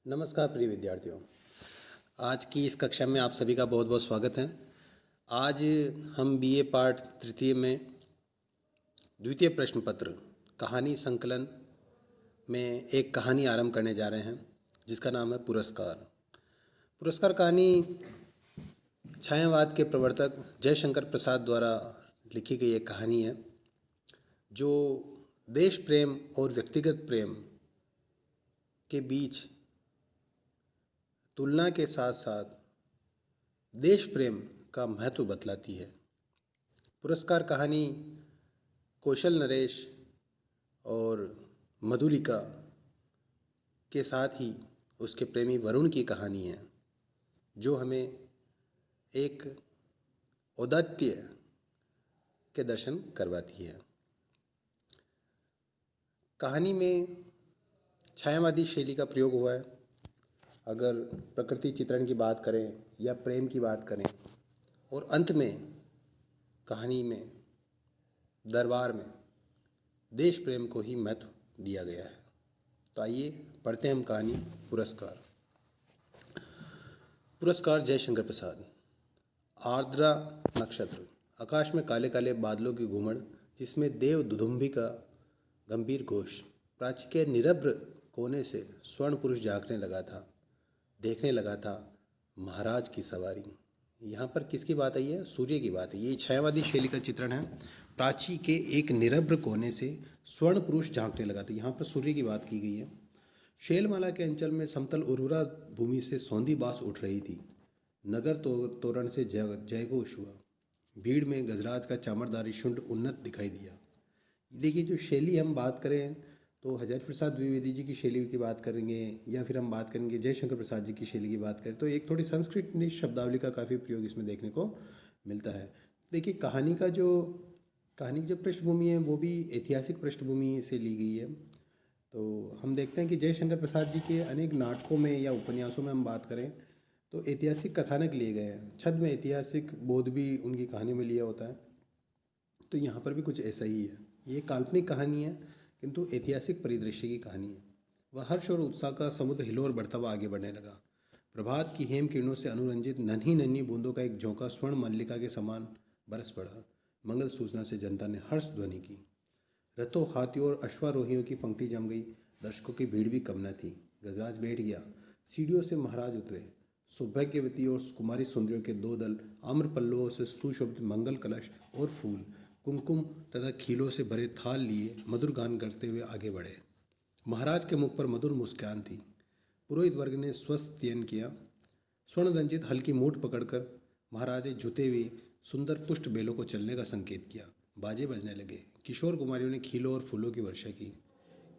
नमस्कार प्रिय विद्यार्थियों। आज की इस कक्षा में आप सभी का बहुत बहुत स्वागत है। आज हम बीए पार्ट तृतीय में द्वितीय प्रश्न पत्र कहानी संकलन में एक कहानी आरंभ करने जा रहे हैं जिसका नाम है पुरस्कार। पुरस्कार कहानी छायावाद के प्रवर्तक जयशंकर प्रसाद द्वारा लिखी गई एक कहानी है जो देश प्रेम और व्यक्तिगत प्रेम के बीच तुलना के साथ साथ देश प्रेम का महत्व बतलाती है। पुरस्कार कहानी कौशल नरेश और मधुलिका के साथ ही उसके प्रेमी वरुण की कहानी है जो हमें एक औदात्य के दर्शन करवाती है। कहानी में छायावादी शैली का प्रयोग हुआ है। अगर प्रकृति चित्रण की बात करें या प्रेम की बात करें और अंत में कहानी में दरबार में देश प्रेम को ही महत्व दिया गया है। तो आइए पढ़ते हैं हम कहानी पुरस्कार। पुरस्कार जयशंकर प्रसाद। आर्द्रा नक्षत्र। आकाश में काले काले बादलों की घुमड़ जिसमें देव दुदुम्बी का गंभीर घोष प्राची के निरभ्र कोने से स्वर्ण पुरुष झांकने लगा था, देखने लगा था महाराज की सवारी। यहाँ पर किसकी बात आई है? सूर्य की बात है। ये छायावादी शैली का चित्रण है। प्राची के एक निरभ्र कोने से स्वर्ण पुरुष झांकने लगा था। यहाँ पर सूर्य की बात की गई है। शैलमाला के अंचल में समतल उर्वरा भूमि से सौंधी बाँस उठ रही थी। नगर तोरण से जयघोष हुआ। भीड़ में गजराज का चामरदारी शुंड उन्नत दिखाई दिया। देखिए, जो शैली हम बात करें तो हजारी प्रसाद द्विवेदी जी की शैली की बात करेंगे या फिर हम बात करेंगे जयशंकर प्रसाद जी की शैली की बात करें तो एक थोड़ी संस्कृत शब्दावली का काफ़ी प्रयोग इसमें देखने को मिलता है। देखिए, कहानी की जो पृष्ठभूमि है वो भी ऐतिहासिक पृष्ठभूमि से ली गई है। तो हम देखते हैं कि जयशंकर प्रसाद जी के अनेक नाटकों में या उपन्यासों में हम बात करें तो ऐतिहासिक कथानक लिए गए हैं। छद्म में ऐतिहासिक बोध भी उनकी कहानी में लिया होता है। तो यहाँ पर भी कुछ ऐसा ही है। ये काल्पनिक कहानी है किंतु ऐतिहासिक परिदृश्य की कहानी है। वह हर्ष और उत्साह का समुद्र हिलोर बढ़ता हुआ आगे बढ़ने लगा। प्रभात की हेम किरणों से अनुरंजित नन्ही नन्ही बूंदों का एक झोंका स्वर्ण मल्लिका के समान बरस पड़ा। मंगल सूचना से जनता ने हर्ष ध्वनि की। रथों, हाथियों और अश्वारोहियों की पंक्ति जम गई। दर्शकों की भीड़ भी कम न थी। गजराज बैठ गया। सीढ़ियों से महाराज उतरे। सौभाग्यवती और कुमारी सुंदरियों के दो दल आम्र पल्लवों से सुशोभित मंगल कलश और फूल, कुमकुम तथा खीलों से भरे थाल लिए मधुर गान करते हुए आगे बढ़े। महाराज के मुख पर मधुर मुस्कान थी। पुरोहित वर्ग ने स्वस्त्ययन किया। स्वर्ण रंजित हल्की मूठ पकड़कर महाराज ने झुते हुए सुंदर पुष्ट बेलों को चलने का संकेत किया। बाजे बजने लगे। किशोर कुमारियों ने खीलों और फूलों की वर्षा की।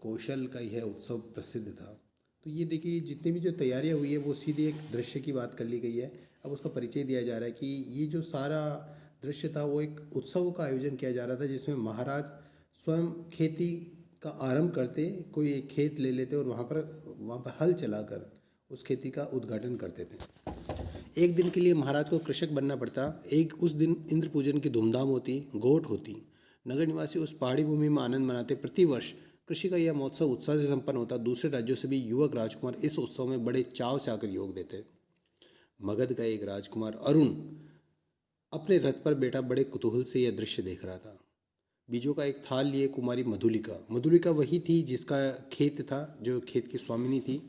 कौशल का यह उत्सव प्रसिद्ध था। तो ये देखिए, जितनी भी जो तैयारियां हुई है वो सीधे एक दृश्य की बात कर ली गई है। अब उसका परिचय दिया जा रहा है कि ये जो सारा दृश्य था वो एक उत्सव का आयोजन किया जा रहा था जिसमें महाराज स्वयं खेती का आरंभ करते, कोई एक खेत ले लेते और वहाँ पर हल चलाकर उस खेती का उद्घाटन करते थे। एक दिन के लिए महाराज को कृषक बनना पड़ता। उस दिन इंद्र पूजन की धूमधाम होती, गोट होती। नगर निवासी उस पहाड़ी भूमि में आनंद मनाते। प्रतिवर्ष कृषि का यह महोत्सव उत्साह से संपन्न होता। दूसरे राज्यों से भी युवक राजकुमार इस उत्सव में बड़े चाव से आकर योग देते। मगध का एक राजकुमार अरुण अपने रथ पर बैठा बड़े कुतूहल से यह दृश्य देख रहा था। बीजों का एक थाल लिए कुमारी मधुलिका वही थी जिसका खेत था, जो खेत की स्वामिनी थी।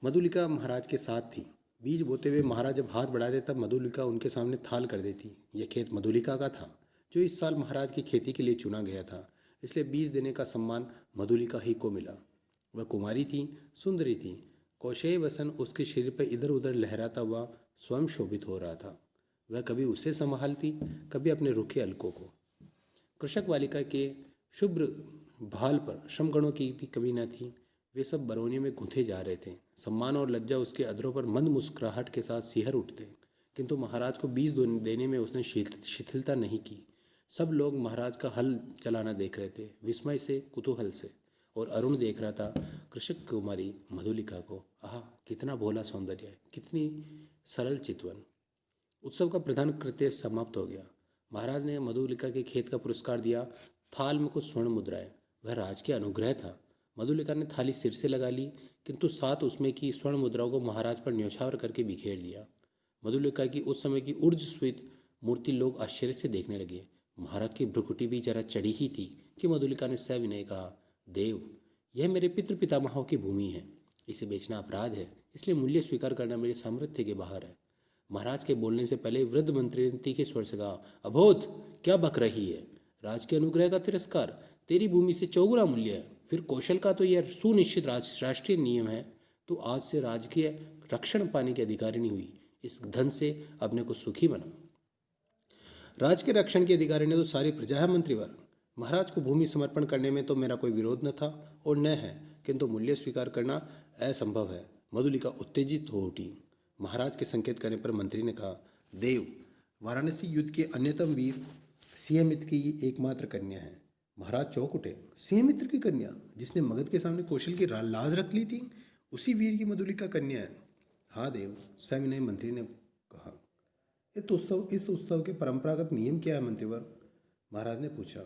मधुलिका महाराज के साथ थी। बीज बोते हुए महाराज जब हाथ बढ़ाते तब मधुलिका उनके सामने थाल कर देती। यह खेत मधुलिका का था जो इस साल महाराज की खेती के लिए चुना गया था, इसलिए बीज देने का सम्मान मधुलिका ही को मिला। वह कुमारी थी, सुंदरी थी। कौशेय वसन उसके शरीर पर इधर उधर लहराता हुआ स्वयं शोभित हो रहा था। वह कभी उसे संभालती, कभी अपने रुखे अलकों को। कृषक बालिका के शुभ्र भाल पर श्रमगणों की भी कमी न थी। वे सब बरौनी में गूंथे जा रहे थे। सम्मान और लज्जा उसके अधरों पर मंद मुस्कुराहट के साथ सिहर उठते, किंतु महाराज को बीज देने में उसने शिथिलता नहीं की। सब लोग महाराज का हल चलाना देख रहे थे, विस्मय से, कुतूहल से। और अरुण देख रहा था कृषक कुमारी मधुलिका को। आह, कितना भोला सौंदर्य है, कितनी सरल चितवन। उत्सव का प्रधान कृत्य समाप्त हो गया। महाराज ने मधुलिका के खेत का पुरस्कार दिया। थाल में कुछ स्वर्ण मुद्राएं। वह राज के अनुग्रह था। मधुलिका ने थाली सिर से लगा ली, किंतु साथ उसमें की स्वर्ण मुद्राओं को महाराज पर न्यौछावर करके बिखेर दिया। मधुलिका की उस समय की ऊर्जस्वित मूर्ति लोग आश्चर्य से देखने लगे। महाराज की भ्रुकुटी भी जरा चढ़ी ही थी कि मधुलिका ने सविनय कहा, देव, यह मेरे पितृ पितामहों की भूमि है। इसे बेचना अपराध है, इसलिए मूल्य स्वीकार करना मेरे सामर्थ्य के बाहर है। महाराज के बोलने से पहले वृद्ध मंत्री ने तीखे स्वर से कहा, अबोध, क्या बक रही है? राज के अनुग्रह का तिरस्कार तेरी भूमि से चौगुना मूल्य है। फिर कौशल का तो यह सुनिश्चित राष्ट्रीय नियम है। तो आज से राजकीय रक्षण पाने की अधिकारिणी हुई। इस धन से अपने को सुखी बना। राज के रक्षण की अधिकारिणी तो सारी प्रजा है मंत्रीवर। महाराज को भूमि समर्पण करने में तो मेरा कोई विरोध न था और न है, किंतु मूल्य स्वीकार करना असंभव है। मधुलिका उत्तेजित हो उठी। महाराज के संकेत करने पर मंत्री ने कहा, देव, वाराणसी युद्ध के अन्यतम वीर सिंहमित्र की एकमात्र कन्या है। महाराज चौंक उठे। सिंहमित्र की कन्या, जिसने मगध के सामने कौशल की लाज रख ली थी, उसी वीर की मधुलिका कन्या है। हाँ देव, सविनय मंत्री ने कहा। इस उत्सव के परंपरागत नियम क्या है मंत्रीवर? महाराज ने पूछा।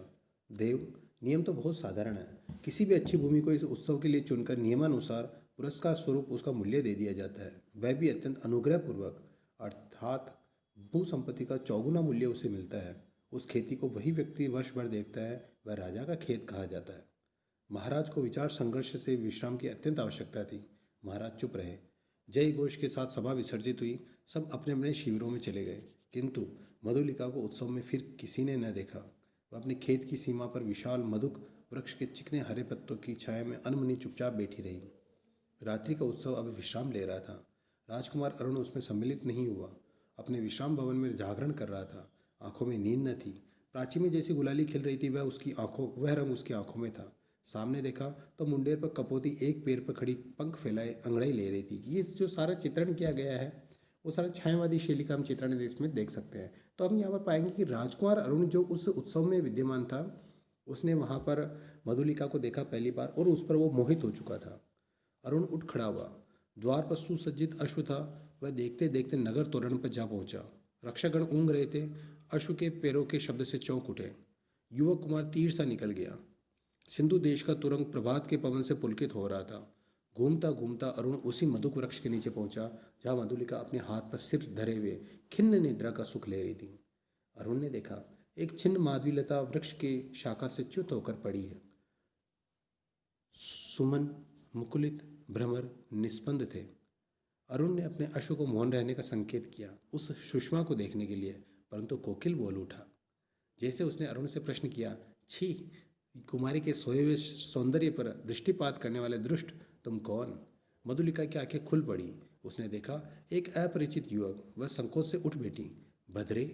देव, नियम तो बहुत साधारण है। किसी भी अच्छी भूमि को इस उत्सव के लिए चुनकर नियमानुसार पुरस्कार स्वरूप उसका मूल्य दे दिया जाता है, वह भी अत्यंत अनुग्रहपूर्वक, अर्थात भू संपत्ति का चौगुना मूल्य उसे मिलता है। उस खेती को वही व्यक्ति वर्ष भर देखता है, वह राजा का खेत कहा जाता है। महाराज को विचार संघर्ष से विश्राम की अत्यंत आवश्यकता थी। महाराज चुप रहे। जय घोष के साथ सभा विसर्जित हुई। सब अपने अपने शिविरों में चले गए, किंतु मधुलिका को उत्सव में फिर किसी ने न देखा। वह अपने खेत की सीमा पर विशाल मधुक वृक्ष के चिकने हरे पत्तों की छाया में अनमनी चुपचाप बैठी रही। रात्रि का उत्सव अब विश्राम ले रहा था। राजकुमार अरुण उसमें सम्मिलित नहीं हुआ। अपने विश्राम भवन में जागरण कर रहा था। आंखों में नींद न थी। प्राची में जैसी गुलाली खिल रही थी, वह रंग उसकी आंखों में था। सामने देखा तो मुंडेर पर कपोती एक पैर पर खड़ी पंख फैलाए अंगड़ाई ले रही थी। ये जो सारा चित्रण किया गया है, वो सारा छायावादी शैली का हम चित्रण इसमें देख सकते हैं। तो हम यहाँ पर पाएंगे कि राजकुमार अरुण जो उस उत्सव में विद्यमान था, उसने वहाँ पर मधुलिका को देखा पहली बार और उस पर वो मोहित हो चुका था। अरुण उठ खड़ा हुआ। द्वार पर सुसज्जित अश्व था। वह देखते देखते नगर तोरण पर जा पहुंचा। रक्षागण ऊँघ रहे थे। अश्व के पैरों के शब्द से चौंक उठे। युवक कुमार तीर सा निकल गया। सिंधु देश का तुरंग प्रभात के पवन से पुलकित हो रहा था। घूमता घूमता अरुण उसी मधुक वृक्ष के नीचे पहुंचा जहाँ मधुलिका अपने हाथ पर सिर धरे हुए खिन्न निद्रा का सुख ले रही थी। अरुण ने देखा, एक छिन्न माधवीलता वृक्ष के शाखा से च्युत होकर पड़ी है। सुमन, मुकुलित, भ्रमर निस्पंद थे। अरुण ने अपने अश्व को मौन रहने का संकेत किया उस सुषमा को देखने के लिए, परंतु कोकिल बोल उठा। जैसे उसने अरुण से प्रश्न किया, छी, कुमारी के सोए हुए सौंदर्य पर दृष्टिपात करने वाले दुष्ट, तुम कौन? मधुलिका की आंखें खुल पड़ी। उसने देखा एक अपरिचित युवक। वह संकोच से उठ बैठी। भद्रे,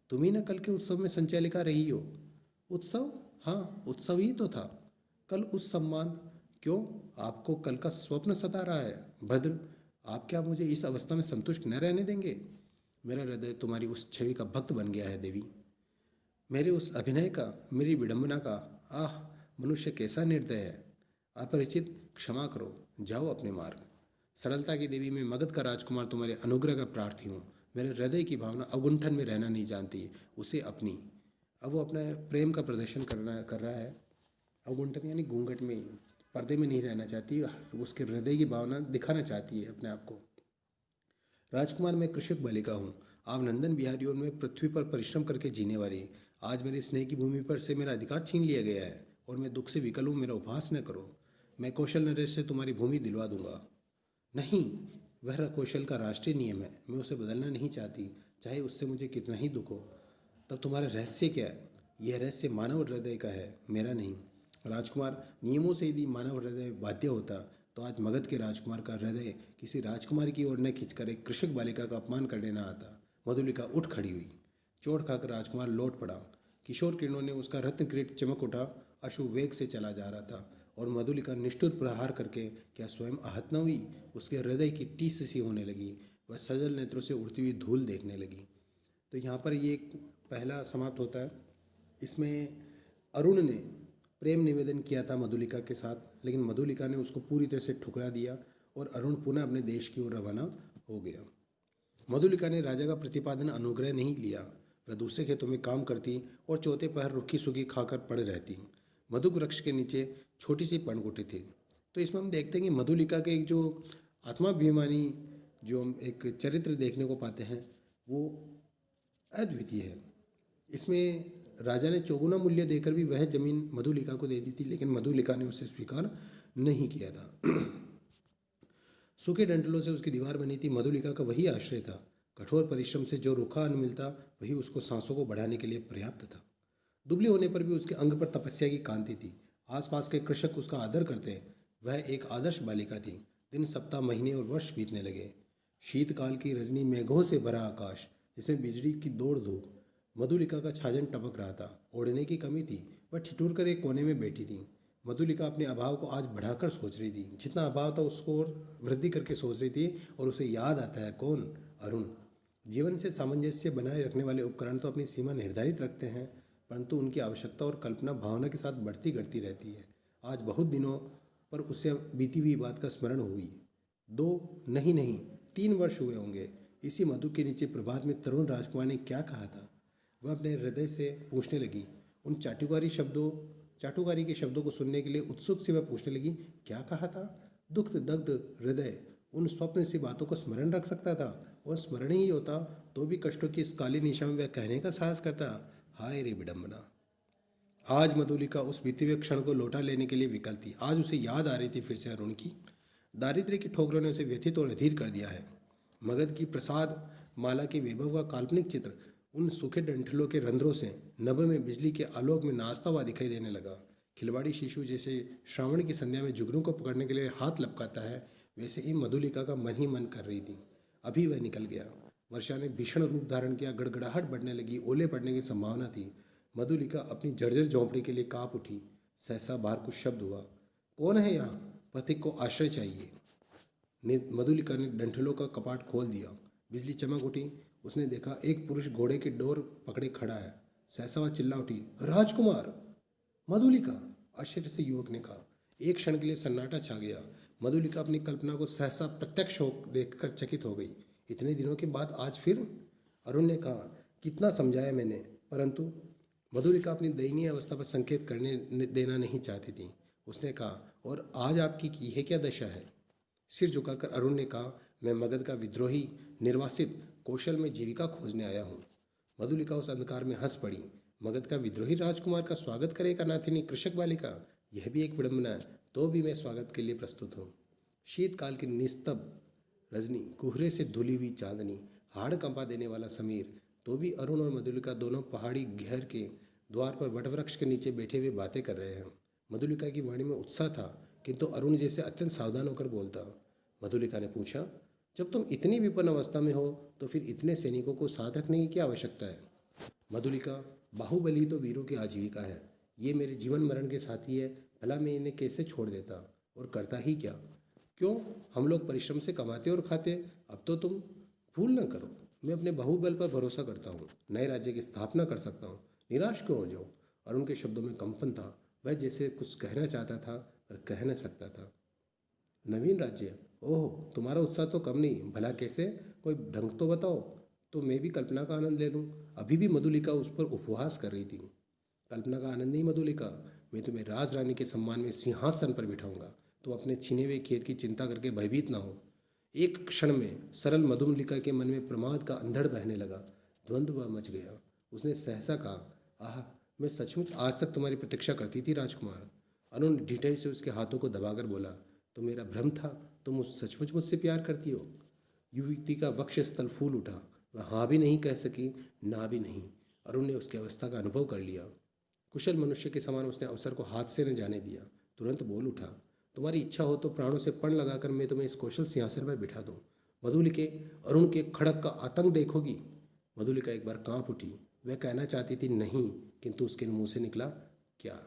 तुम ही न कल के उत्सव में संचालिका रही हो? उत्सव? हाँ, उत्सव ही तो था। कल उस सम्मान? क्यों, आपको कल का स्वप्न सता रहा है? भद्र, आप क्या मुझे इस अवस्था में संतुष्ट न रहने देंगे? मेरा हृदय तुम्हारी उस छवि का भक्त बन गया है देवी। मेरे उस अभिनय का, मेरी विडंबना का, आह, मनुष्य कैसा निर्दय है। अपरिचित, क्षमा करो, जाओ अपने मार्ग। सरलता की देवी, मैं मगध का राजकुमार तुम्हारे अनुग्रह का प्रार्थी हूँ। मेरे हृदय की भावना अवगुंठन में रहना नहीं जानती, उसे अपनी। अब वो अपने प्रेम का प्रदर्शन कर रहा है। अवगुंठन यानी घूंघट में, पर्दे में नहीं रहना चाहती, उसके हृदय की भावना दिखाना चाहती है अपने आप को। राजकुमार, मैं कृषक बालिका हूँ। आप नंदन बिहारी और मैं पृथ्वी पर परिश्रम करके जीने वाली। आज मेरे स्नेह की भूमि पर से मेरा अधिकार छीन लिया गया है और मैं दुख से विकल हूँ। मेरा उपहास न करो। मैं कौशल नरेश से तुम्हारी भूमि दिलवा दूंगा। नहीं, वह कौशल का राष्ट्रीय नियम है। मैं उसे बदलना नहीं चाहती, चाहे उससे मुझे कितना ही दुख हो। तब तुम्हारा रहस्य क्या है? यह रहस्य मानव हृदय का है, मेरा नहीं। राजकुमार, नियमों से यदि मानव हृदय बाध्य होता तो आज मगध के राजकुमार का हृदय किसी राजकुमारी की ओर न खिंचकर एक कृषक बालिका का अपमान करने न आता। मधुलिका उठ खड़ी हुई। चोट खाकर राजकुमार लौट पड़ा। किशोर किरणों ने उसका रत्न किरीट चमक उठा। अश्व वेग से चला जा रहा था और मधुलिका निष्ठुर प्रहार करके क्या स्वयं आहत न हुई? उसके हृदय की टीस सी होने लगी। वह सजल नेत्रों से उड़ती हुई धूल देखने लगी। तो यहाँ पर ये पहला समाप्त होता है। इसमें अरुण ने प्रेम निवेदन किया था मधुलिका के साथ, लेकिन मधुलिका ने उसको पूरी तरह से ठुकरा दिया और अरुण पुनः अपने देश की ओर रवाना हो गया। मधुलिका ने राजा का प्रतिपादन अनुग्रह नहीं लिया। वह दूसरे खेतों में काम करती और चौथे पहर रुखी सुखी खाकर पड़े रहती। मधुक वृक्ष के नीचे छोटी सी पर्णकुटी थी। तो इसमें हम देखते हैं कि मधुलिका के एक जो आत्माभिमानी जो हम एक चरित्र देखने को पाते हैं वो अद्वितीय है। इसमें राजा ने चौगुना मूल्य देकर भी वह जमीन मधुलिका को दे दी थी, लेकिन मधुलिका ने उसे स्वीकार नहीं किया था। सूखे डंठलों से उसकी दीवार बनी थी। मधुलिका का वही आश्रय था। कठोर परिश्रम से जो रूखा अन्न मिलता वही उसको सांसों को बढ़ाने के लिए पर्याप्त था। दुबली होने पर भी उसके अंग पर तपस्या की कांति थी। आसपास के कृषक उसका आदर करते। वह एक आदर्श बालिका थी। दिन, सप्ताह, महीने और वर्ष बीतने लगे। शीतकाल की रजनी, मेघों से भरा आकाश जिसमें बिजली की दौड़ धूप, मधुलिका का छाजन टपक रहा था। ओढ़ने की कमी थी। वह ठिठुर कर एक कोने में बैठी थी। मधुलिका अपने अभाव को आज बढ़ाकर सोच रही थी। जितना अभाव था उसको और वृद्धि करके सोच रही थी। और उसे याद आता है कौन? अरुण। जीवन से सामंजस्य बनाए रखने वाले उपकरण तो अपनी सीमा निर्धारित रखते हैं, परंतु उनकी आवश्यकता और कल्पना भावना के साथ बढ़ती घटती रहती है। आज बहुत दिनों पर उसे बीती हुई बात का स्मरण हुई। 2 नहीं 3 वर्ष हुए होंगे। इसी मधु के नीचे प्रभात में तरुण राजकुमार ने क्या कहा था? वह अपने हृदय से पूछने लगी। उन चाटुकारी के शब्दों को सुनने के लिए उत्सुक से वह पूछने लगी, क्या कहा था? दुख दग्ध हृदय उन स्वप्न सी बातों को स्मरण रख सकता था, और स्मरण ही होता तो भी कष्टों की इस काली निशा में वह कहने का साहस करता। हाय रे विडम्बना। आज मधुलिका उस बीते हुए क्षण को लौटा लेने के लिए विकल थी। आज उसे याद आ रही थी फिर से अरुण की। दारिद्र्य की ठोकरों ने उसे व्यथित और अधीर कर दिया है। मगध की प्रसाद माला के वैभव का काल्पनिक चित्र उन सूखे डंठलों के रंध्रों से नभ में बिजली के आलोक में नाचता हुआ दिखाई देने लगा। खिलवाड़ी शिशु जैसे श्रावण की संध्या में जुगनू को पकड़ने के लिए हाथ लपकाता है, वैसे ही मधुलिका का मन ही मन कर रही थी। अभी वह निकल गया। वर्षा ने भीषण रूप धारण किया। गड़गड़ाहट बढ़ने लगी। ओले पड़ने की संभावना थी। मधुलिका अपनी जर्जर झोंपड़ी के लिए कांप उठी। सहसा बाहर कुछ शब्द हुआ। कौन है यहाँ? पथिक को आश्रय चाहिए। मधुलिका ने डंठलों का कपाट खोल दिया। बिजली चमक उठी। उसने देखा एक पुरुष घोड़े की डोर पकड़े खड़ा है। सहसा वह चिल्ला उठी, राजकुमार! मधुलिका! आश्चर्य से युवक ने कहा। एक क्षण के लिए सन्नाटा छा गया। मधुलिका अपनी कल्पना को सहसा प्रत्यक्ष हो देखकर चकित हो गई। इतने दिनों के बाद आज फिर? अरुण ने कहा, कितना समझाया मैंने, परंतु मधुलिका अपनी दयनीय अवस्था पर संकेत करने देना नहीं चाहती थी। उसने कहा, और आज आपकी की है क्या दशा है? सिर झुकाकर अरुण ने कहा, मैं मगध का विद्रोही, निर्वासित, कौशल में जीविका खोजने आया हूँ। मधुलिका उस अंधकार में हंस पड़ी। मगध का विद्रोही राजकुमार का स्वागत करेगा नाथिनी कृषक बालिका? यह भी एक विडंबना है। तो भी मैं स्वागत के लिए प्रस्तुत हूँ। शीतकाल की निस्तब्ध रजनी, कुहरे से धुली हुई चांदनी, हाड़ कंपा देने वाला समीर, तो भी अरुण और मधुलिका दोनों पहाड़ी घेर के द्वार पर वटवृक्ष के नीचे बैठे हुए बातें कर रहे हैं। मधुलिका की वाणी में उत्साह था, किंतु अरुण जैसे अत्यंत सावधान होकर बोलता। मधुलिका ने पूछा, जब तुम इतनी विपन्न अवस्था में हो तो फिर इतने सैनिकों को साथ रखने की क्या आवश्यकता है? मधुलिका, बाहुबली तो वीरों की आजीविका है। ये मेरे जीवन मरण के साथी है। भला मैं इन्हें कैसे छोड़ देता, और करता ही क्या? क्यों? हम लोग परिश्रम से कमाते और खाते। अब तो तुम भूल न करो, मैं अपने बाहुबल पर भरोसा करता हूँ। नए राज्य की स्थापना कर सकता हूँ। निराश क्यों हो जाओ? अरुण के शब्दों में कंपन था। वह जैसे कुछ कहना चाहता था पर कह न सकता था। नवीन राज्य? ओह, तुम्हारा उत्साह तो कम नहीं। भला कैसे? कोई ढंग तो बताओ, तो मैं भी कल्पना का आनंद ले लूँ। अभी भी मधुलिका उस पर उपहास कर रही थी। कल्पना का आनंद नहीं मधुलिका, मैं तुम्हें राज रानी के सम्मान में सिंहासन पर बिठाऊंगा। तो अपने छिने हुए खेत की चिंता करके भयभीत ना हो। एक क्षण में सरल मधुलिका के मन में प्रमाद का अंधड़ बहने लगा। द्वंद्व मच गया। उसने सहसा कहा, आह, मैं सचमुच आज तक तुम्हारी प्रतीक्षा करती थी राजकुमार। अरुण ढिठाई से उसके हाथों को दबाकर बोला, तो मेरा भ्रम था। तुम सचमुच मुझसे प्यार करती हो? युवती का वक्ष स्थल फूल उठा। वह हाँ भी नहीं कह सकी, ना भी नहीं। अरुण ने उसकी अवस्था का अनुभव कर लिया। कुशल मनुष्य के समान उसने अवसर को हाथ से न जाने दिया। तुरंत बोल उठा, तुम्हारी इच्छा हो तो प्राणों से पण लगाकर मैं तुम्हें इस कौशल सिंहासन पर बिठा दूं। मधुलिके, अरुण के खड़क का आतंक देखोगी? मधुलिका एक बार कांप उठी। वह कहना चाहती थी नहीं, किंतु उसके मुंह से निकला क्या?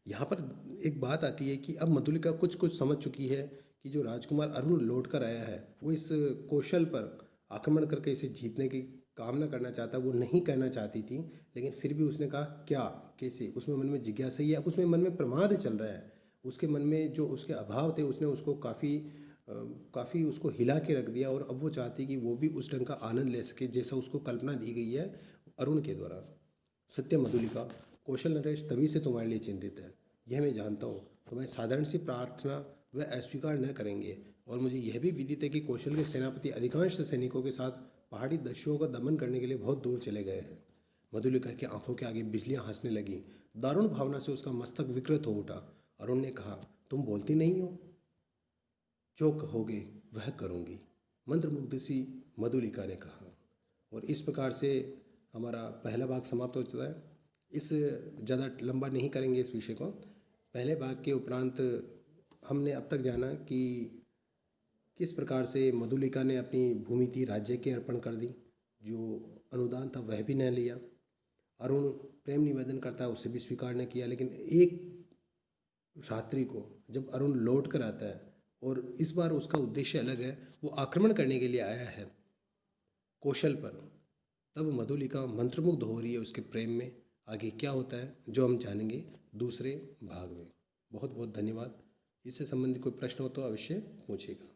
यहाँ पर एक बात आती है कि अब मधुलिका कुछ कुछ समझ चुकी है कि जो राजकुमार अरुण लौट कर आया है वो इस कौशल पर आक्रमण करके इसे जीतने की कामना करना चाहता, वो नहीं करना चाहती थी। लेकिन फिर भी उसने कहा क्या, कैसे? उसमें मन में जिज्ञासा ही है। अब उसमें मन में प्रमाद चल रहा है। उसके मन में जो उसके अभाव थे उसने उसको काफ़ी उसको हिला के रख दिया। और अब वो चाहती कि वो भी उस ढंग का आनंद ले सके जैसा उसको कल्पना दी गई है अरुण के द्वारा। सत्य मधुलिका, कौशल नरेश तभी से तुम्हारे लिए चिंतित है, यह मैं जानता हूँ। तो मैं साधारण सी प्रार्थना व अस्वीकार न करेंगे। और मुझे यह भी विदित है कि कौशल के सेनापति अधिकांश सैनिकों के साथ पहाड़ी दस्युओं का दमन करने के लिए बहुत दूर चले गए हैं। मधुलिका की आंखों के आगे बिजलियां हंसने लगी। दारुण भावना से उसका मस्तक विकृत हो उठा। अरुण ने कहा, तुम बोलती नहीं हो? जो कहोगे वह करूँगी, मंत्रमुग्ध सी मधुलिका ने कहा। और इस प्रकार से हमारा पहला भाग समाप्त हो चुका है। इस ज़्यादा लंबा नहीं करेंगे इस विषय को। पहले भाग के उपरांत हमने अब तक जाना कि किस प्रकार से मधुलिका ने अपनी भूमि थी राज्य के अर्पण कर दी, जो अनुदान था वह भी न लिया। अरुण प्रेम निवेदन करता है, उसे भी स्वीकार न किया। लेकिन एक रात्रि को जब अरुण लौट कर आता है और इस बार उसका उद्देश्य अलग है, वो आक्रमण करने के लिए आया है कौशल पर, तब मधुलिका मंत्रमुग्ध हो रही है उसके प्रेम में। आगे क्या होता है जो हम जानेंगे दूसरे भाग में। बहुत बहुत धन्यवाद। इससे संबंधित कोई प्रश्न हो तो अवश्य पूछिएगा।